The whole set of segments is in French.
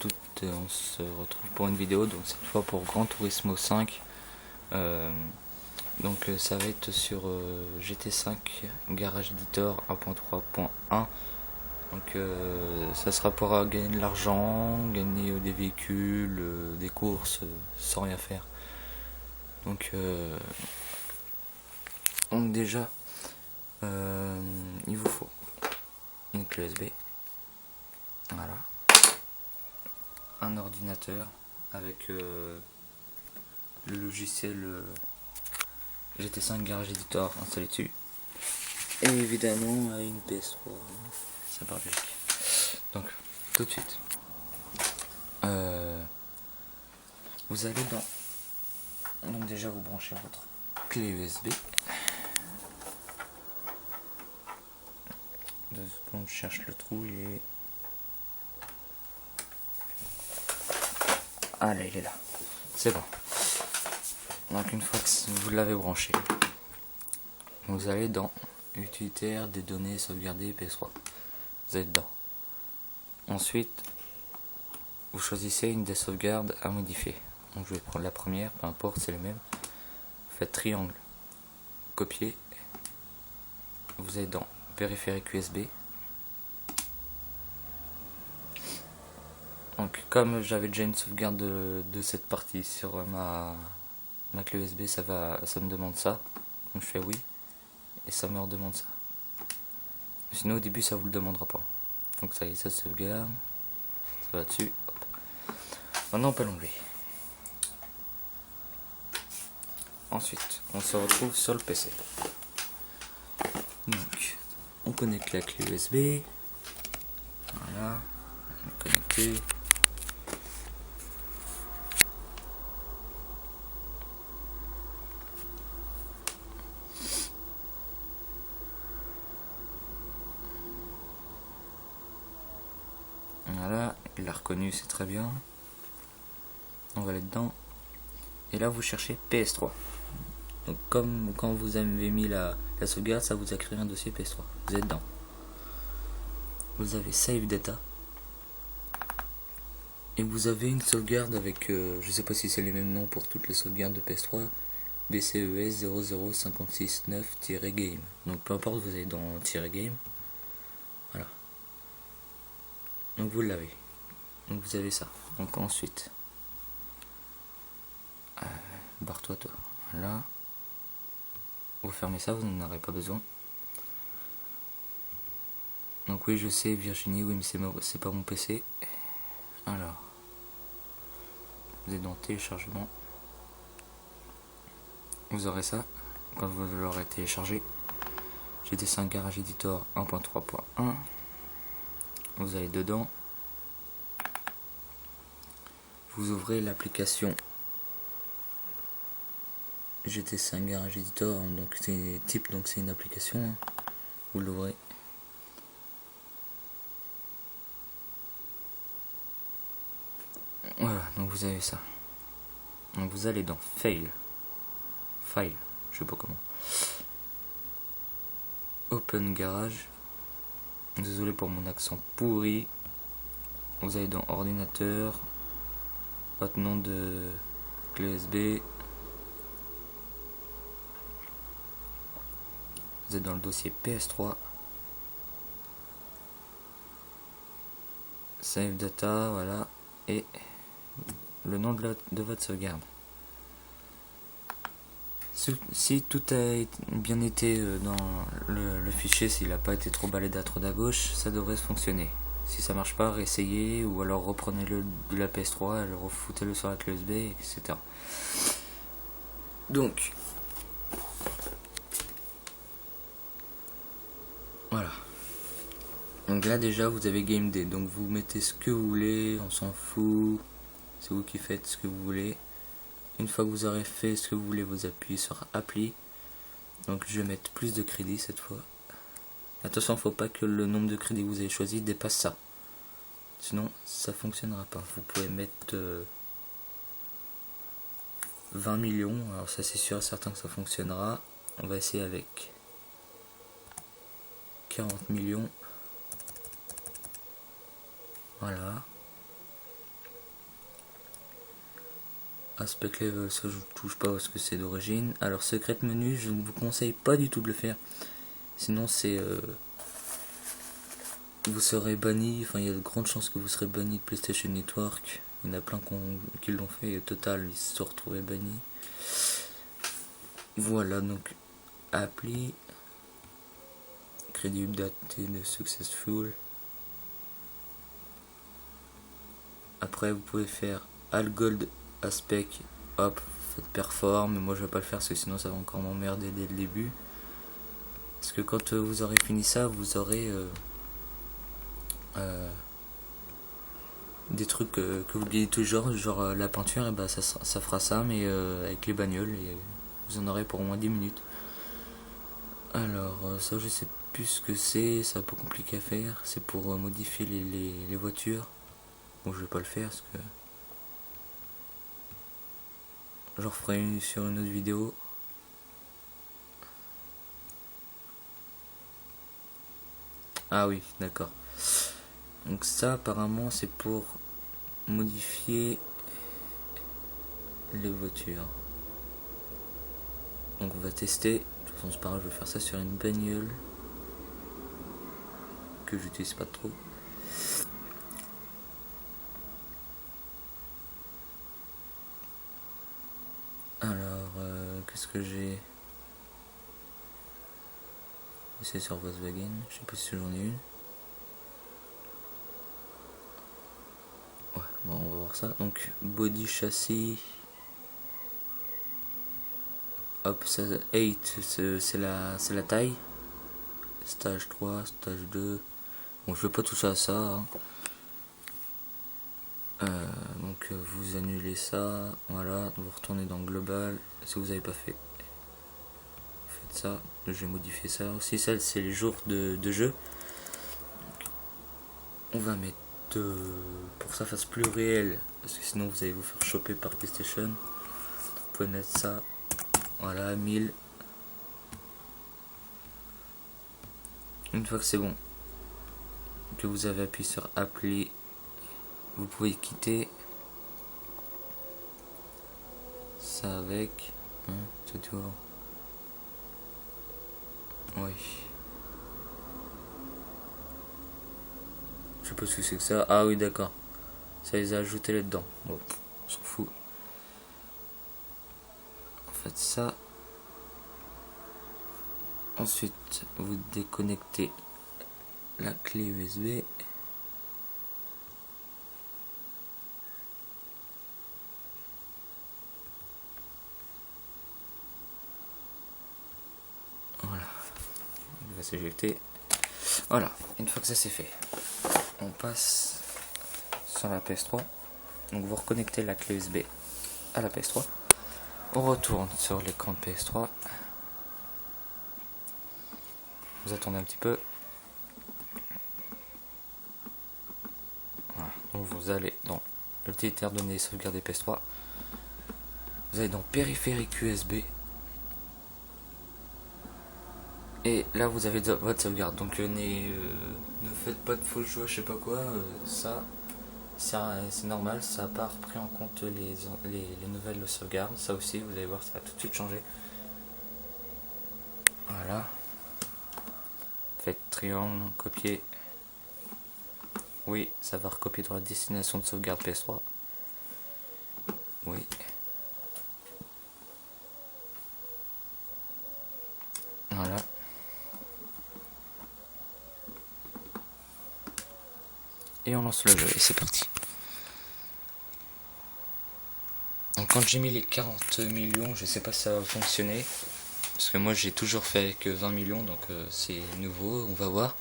toutes, on se retrouve pour une vidéo, donc cette fois pour Gran Turismo 5. Donc ça va être sur GT5 Garage Editor 1.3.1. Donc ça sera pour gagner de l'argent, gagner des véhicules, des courses sans rien faire. Donc déjà il vous faut une clé USB, voilà, un ordinateur avec le logiciel GT5 Garage Editor installé dessus, et évidemment une PS3, ça part logique. Donc tout de suite vous allez donc déjà vous branchez votre clé USB. 2 secondes, je cherche le trou, il est... Ah là, il est là. C'est bon. Donc une fois que vous l'avez branché, vous allez dans utilitaire des données sauvegardées PS3. Vous êtes dedans. Ensuite, vous choisissez une des sauvegardes à modifier. Donc je vais prendre la première, peu importe, c'est les mêmes. Vous faites triangle, copier. Vous êtes dans périphérique USB. Donc comme j'avais déjà une sauvegarde de cette partie sur ma clé USB, ça me demande ça. Donc je fais oui et ça me redemande ça. Sinon au début ça vous le demandera pas. Donc ça y est, ça sauvegarde. Ça va dessus. Hop. Maintenant on peut l'enlever. Ensuite on se retrouve sur le PC. Donc on connecte la clé USB. Voilà. On est connecté. Voilà, il l'a reconnu, c'est très bien. On va aller dedans. Et là vous cherchez PS3. Donc comme quand vous avez mis la sauvegarde, ça vous a créé un dossier PS3. Vous êtes dedans. Vous avez Save Data. Et vous avez une sauvegarde avec, je sais pas si c'est les mêmes noms pour toutes les sauvegardes de PS3, BCES 00569-game. Donc peu importe, vous allez dans -game. Voilà. Donc vous l'avez. Donc vous avez ça. Donc ensuite, barre-toi toi. Voilà. Vous fermez ça, vous n'en aurez pas besoin. Donc oui, je sais, Virginie, oui, mais c'est pas mon PC. Alors, vous êtes dans téléchargement. Vous aurez ça quand vous l'aurez téléchargé. GT5 Garage Editor 1.3.1. Vous allez dedans. Vous ouvrez l'application GT5 Garage Editor. Donc c'est type, donc c'est une application. Hein. Vous l'ouvrez. Voilà, donc vous avez ça. Donc vous allez dans File, je sais pas comment. Open Garage. Désolé pour mon accent pourri. Vous allez dans Ordinateur. Votre nom de clé USB. Vous êtes dans le dossier PS3. Save Data, voilà. Et le nom de votre sauvegarde. Si tout a bien été dans le fichier, s'il n'a pas été trop baladé à droite à gauche, ça devrait fonctionner. Si ça marche pas, réessayez, ou alors reprenez-le de la PS3, refoutez-le sur la clé USB, etc. Donc, voilà. Donc là déjà vous avez Game Day, donc vous mettez ce que vous voulez, on s'en fout, c'est vous qui faites ce que vous voulez. Une fois que vous aurez fait ce que vous voulez, vous appuyez sur Appli. Donc je vais mettre plus de crédits cette fois. Attention, il ne faut pas que le nombre de crédits que vous avez choisi dépasse ça. Sinon, ça ne fonctionnera pas. Vous pouvez mettre 20 millions. Alors ça c'est sûr et certain que ça fonctionnera. On va essayer avec 40 millions. Voilà. Aspect level, ça je touche pas parce que c'est d'origine. Alors secret menu, je ne vous conseille pas du tout de le faire. Sinon c'est vous serez banni, enfin il y a de grandes chances que vous serez banni de PlayStation Network. Il y en a plein qui l'ont fait et au total ils se sont retrouvés bannis. Voilà, donc appli crédit updaté de successful. Après vous pouvez faire all gold aspect, hop, faites perform, mais moi je vais pas le faire parce que sinon ça va encore m'emmerder dès le début. Parce que quand vous aurez fini ça, vous aurez des trucs que vous gagnez toujours, genre la peinture, et bah ça fera ça, mais avec les bagnoles, et vous en aurez pour au moins 10 minutes. Alors ça je sais plus ce que c'est un peu compliqué à faire, c'est pour modifier les voitures. Bon je vais pas le faire parce que j'en referai une sur une autre vidéo. Ah oui, d'accord. Donc ça apparemment c'est pour modifier les voitures. Donc on va tester. De toute façon c'est pas grave, je vais faire ça sur une bagnole que j'utilise pas trop. Alors qu'est-ce que j'ai? C'est sur Volkswagen, je sais pas si j'en ai une. Ouais, bon on va voir ça. Donc body châssis. Hop, ça 8 c'est la taille. Stage 3, stage 2. Bon je veux pas toucher à ça. Hein. Donc vous annulez ça, voilà, vous retournez dans global, si vous n'avez pas fait, faites ça, je vais modifier ça aussi, ça c'est les jours de jeu. Donc, on va mettre pour que ça fasse plus réel, parce que sinon vous allez vous faire choper par PlayStation, vous pouvez mettre ça, voilà, 1000. Une fois que c'est bon, que vous avez appuyé sur appli, vous pouvez quitter. Ça avec c'est tout. Oui. Je sais pas ce que c'est que ça. Ah oui d'accord. Ça les a ajoutés là-dedans. Bon, on s'en fout. Faites ça. Ensuite, vous déconnectez la clé USB. Voilà. Il va s'éjecter. Voilà. Une fois que ça c'est fait, on passe sur la PS3. Donc vous reconnectez la clé USB à la PS3. On retourne sur l'écran de PS3. Vous attendez un petit peu. Voilà. Donc vous allez dans l'utilitaire données sauvegarder PS3. Vous allez dans périphérique USB. Et là vous avez votre sauvegarde. Donc ne faites pas de faux choix, je sais pas quoi. Ça c'est normal, ça n'a pas pris en compte les nouvelles sauvegardes. Ça aussi vous allez voir, ça a tout de suite changé. Voilà. Faites triangle, copier. Oui, ça va recopier dans la destination de sauvegarde PS3. Oui. Voilà. Et on lance le jeu et c'est parti. Donc quand j'ai mis les 40 millions, je sais pas si ça va fonctionner. Parce que moi j'ai toujours fait que 20 millions, donc c'est nouveau, on va voir.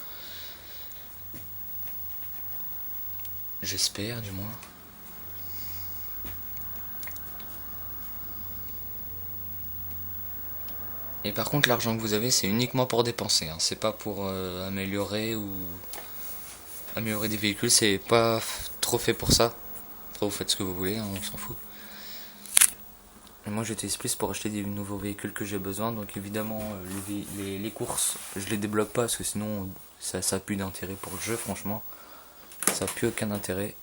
J'espère du moins. Et par contre l'argent que vous avez c'est uniquement pour dépenser, hein. C'est pas pour améliorer des véhicules, c'est pas trop fait pour ça. Après vous faites ce que vous voulez, hein, on s'en fout. Et moi j'utilise plus pour acheter des nouveaux véhicules que j'ai besoin, donc évidemment les courses je les débloque pas parce que sinon ça a plus d'intérêt pour le jeu, franchement. Ça a plus aucun intérêt.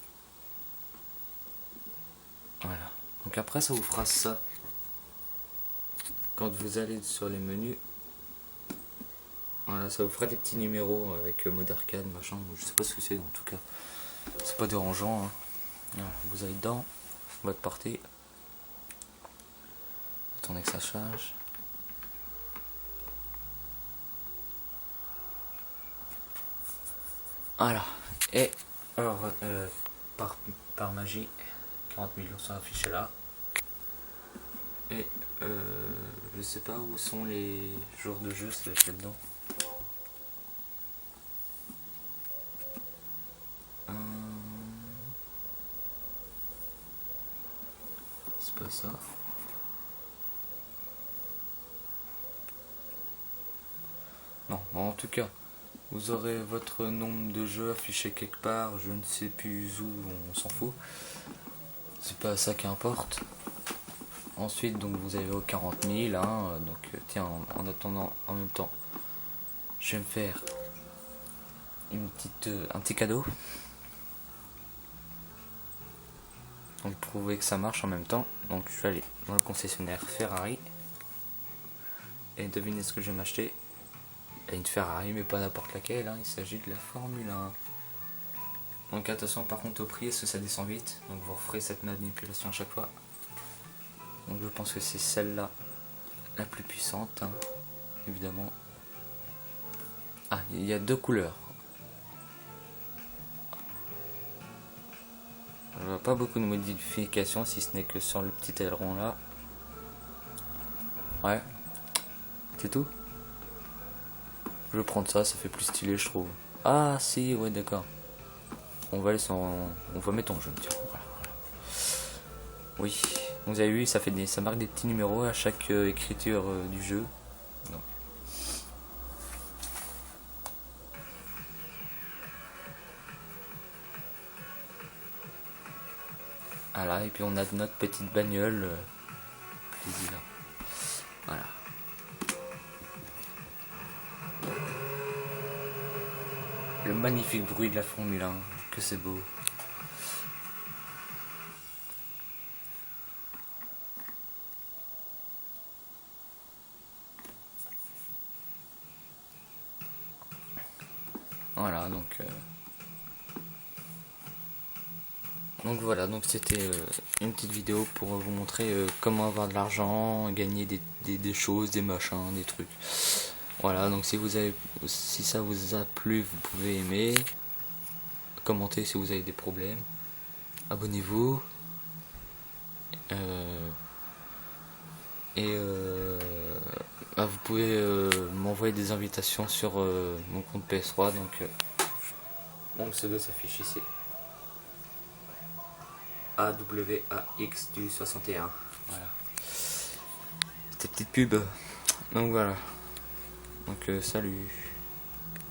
Voilà. Donc après ça vous fera ça. Quand vous allez sur les menus, voilà, ça vous fera des petits numéros avec mode arcade, machin, je sais pas ce que c'est en tout cas. C'est pas dérangeant, hein. Voilà, vous allez dedans, mode partie. Attendez que ça charge. Voilà. Et alors par magie, 40 millions sont affichés là. Et je sais pas où sont les joueurs de jeu, ça doit être là-dedans. C'est pas ça. Non, bon, en tout cas, vous aurez votre nombre de jeux affiché quelque part, je ne sais plus où, on s'en fout. C'est pas ça qui importe. Ensuite, donc vous avez vos 40 000, hein, donc tiens, en attendant, en même temps, je vais me faire un petit cadeau. Donc prouver que ça marche en même temps. Donc je vais aller dans le concessionnaire Ferrari. Et devinez ce que je vais m'acheter. Une Ferrari, mais pas n'importe laquelle, hein, il s'agit de la Formule 1. Donc attention par contre au prix, est-ce que ça descend vite. Donc vous referez cette manipulation à chaque fois. Donc je pense que c'est celle-là la plus puissante, hein, évidemment. Ah, il y a deux couleurs. Je vois pas beaucoup de modifications si ce n'est que sur le petit aileron là. Ouais, c'est tout. Je vais prendre ça, ça fait plus stylé je trouve. Ah si, ouais d'accord. On va mettre en jaune, tiens. Voilà. Oui, vous avez vu, ça marque des petits numéros à chaque écriture du jeu. Donc. Voilà, et puis on a notre petite bagnole. Plaisir. Voilà. Le magnifique bruit de la Formule 1, que c'est beau. Voilà, donc voilà, donc c'était une petite vidéo pour vous montrer comment avoir de l'argent, gagner des choses, des machins, des trucs. Voilà, donc si ça vous a plu, vous pouvez aimer, commenter si vous avez des problèmes, abonnez-vous, vous pouvez m'envoyer des invitations sur mon compte PS3, donc mon pseudo s'affiche ici. AWAX du 61. Voilà. C'était petite pub. Donc voilà. Donc salut.